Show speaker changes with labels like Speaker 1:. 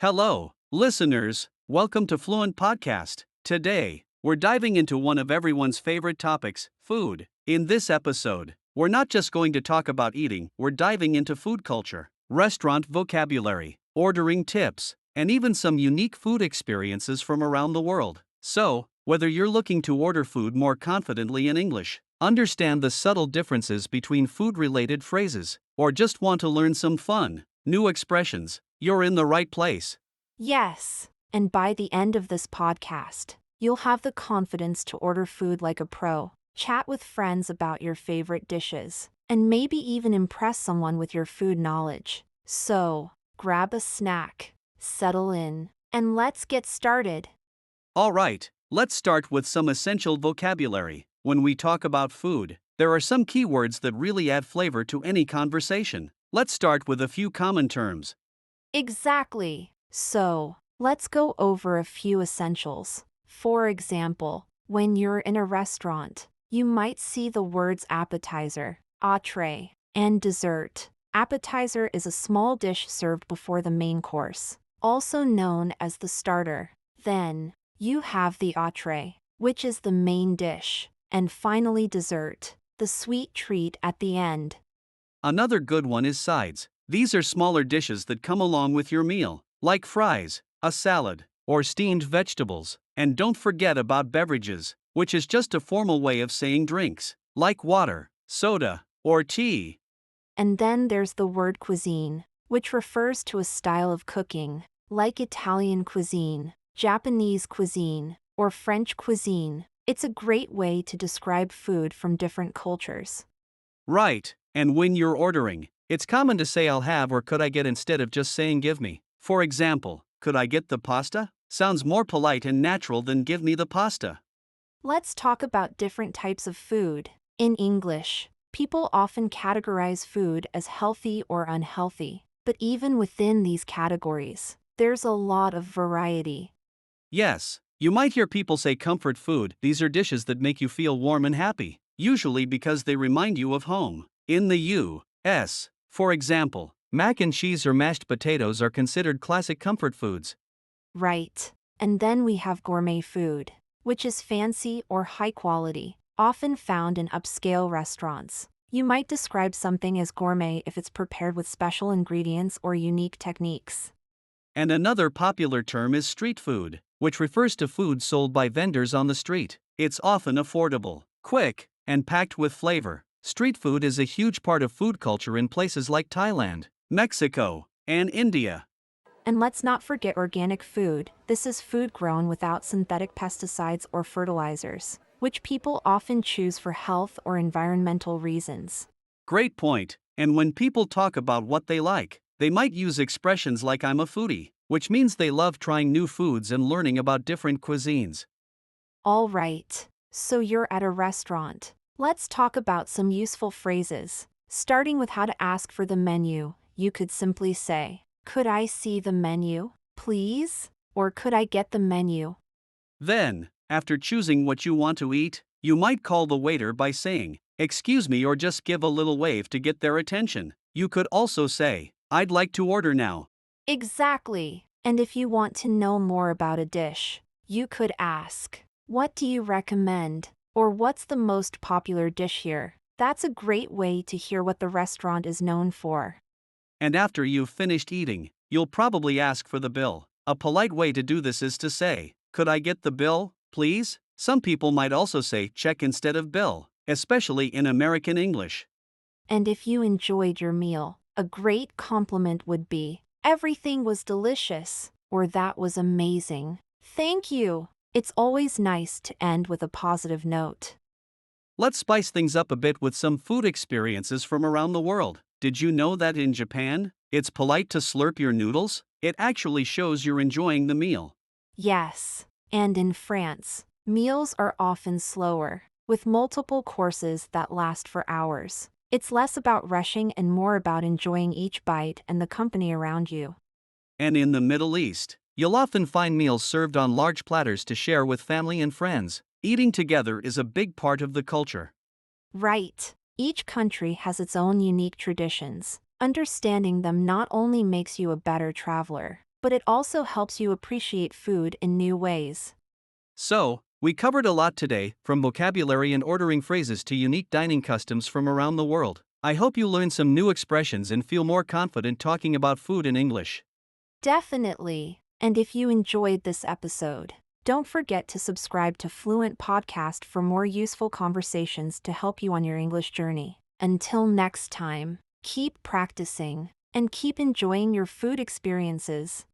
Speaker 1: Hello, listeners. Welcome to Fluent Podcast. Today, we're diving into one of everyone's favorite topics, food. In this episode, we're not just going to talk about eating, we're diving into food culture, restaurant vocabulary, ordering tips, and even some unique food experiences from around the world. So, whether you're looking to order food more confidently in English, understand the subtle differences between food-related phrases, or just want to learn some fun, new expressions, you're in the right place.
Speaker 2: Yes, and by the end of this podcast, you'll have the confidence to order food like a pro, chat with friends about your favorite dishes, and maybe even impress someone with your food knowledge. So, grab a snack, settle in, and let's get started.
Speaker 1: All right, let's start with some essential vocabulary. When we talk about food, there are some keywords that really add flavor to any conversation. Let's start with a few common terms.
Speaker 2: Exactly. So, let's go over a few essentials. For example, when you're in a restaurant, you might see the words appetizer, entree, and dessert. Appetizer is a small dish served before the main course, also known as the starter. Then, you have the entree, which is the main dish, and finally dessert, the sweet treat at the end.
Speaker 1: Another good one is sides. These are smaller dishes that come along with your meal, like fries, a salad, or steamed vegetables. And don't forget about beverages, which is just a formal way of saying drinks, like water, soda, or tea.
Speaker 2: And then there's the word cuisine, which refers to a style of cooking, like Italian cuisine, Japanese cuisine, or French cuisine. It's a great way to describe food from different cultures.
Speaker 1: Right, and when you're ordering, it's common to say I'll have or could I get instead of just saying give me. For example, could I get the pasta? Sounds more polite and natural than give me the pasta.
Speaker 2: Let's talk about different types of food. In English, people often categorize food as healthy or unhealthy, but even within these categories, there's a lot of variety.
Speaker 1: Yes, you might hear people say comfort food. These are dishes that make you feel warm and happy, usually because they remind you of home. In the U.S., for example, mac and cheese or mashed potatoes are considered classic comfort foods.
Speaker 2: Right. And then we have gourmet food, which is fancy or high quality, often found in upscale restaurants. You might describe something as gourmet if it's prepared with special ingredients or unique techniques.
Speaker 1: And another popular term is street food, which refers to food sold by vendors on the street. It's often affordable, quick, and packed with flavor. Street food is a huge part of food culture in places like Thailand, Mexico, and India.
Speaker 2: And let's not forget organic food. This is food grown without synthetic pesticides or fertilizers, which people often choose for health or environmental reasons.
Speaker 1: Great point. And when people talk about what they like, they might use expressions like I'm a foodie, which means they love trying new foods and learning about different cuisines.
Speaker 2: All right, so you're at a restaurant. Let's talk about some useful phrases. Starting with how to ask for the menu, you could simply say, "Could I see the menu, please?" Or "Could I get the menu?"
Speaker 1: Then, after choosing what you want to eat, you might call the waiter by saying, "Excuse me," or just give a little wave to get their attention. You could also say, "I'd like to order now."
Speaker 2: Exactly. And if you want to know more about a dish, you could ask, "What do you recommend?" Or "What's the most popular dish here?" That's a great way to hear what the restaurant is known for.
Speaker 1: And after you've finished eating, you'll probably ask for the bill. A polite way to do this is to say, "Could I get the bill, please?" Some people might also say check instead of bill, especially in American English.
Speaker 2: And if you enjoyed your meal, a great compliment would be, "Everything was delicious," or "That was amazing. Thank you." It's always nice to end with a positive note.
Speaker 1: Let's spice things up a bit with some food experiences from around the world. Did you know that in Japan, it's polite to slurp your noodles? It actually shows you're enjoying the meal.
Speaker 2: Yes, and in France, meals are often slower, with multiple courses that last for hours. It's less about rushing and more about enjoying each bite and the company around you.
Speaker 1: And in the Middle East, you'll often find meals served on large platters to share with family and friends. Eating together is a big part of the culture.
Speaker 2: Right. Each country has its own unique traditions. Understanding them not only makes you a better traveler, but it also helps you appreciate food in new ways.
Speaker 1: So, we covered a lot today, from vocabulary and ordering phrases to unique dining customs from around the world. I hope you learned some new expressions and feel more confident talking about food in English.
Speaker 2: Definitely. And if you enjoyed this episode, don't forget to subscribe to Fluent Podcast for more useful conversations to help you on your English journey. Until next time, keep practicing and keep enjoying your food experiences.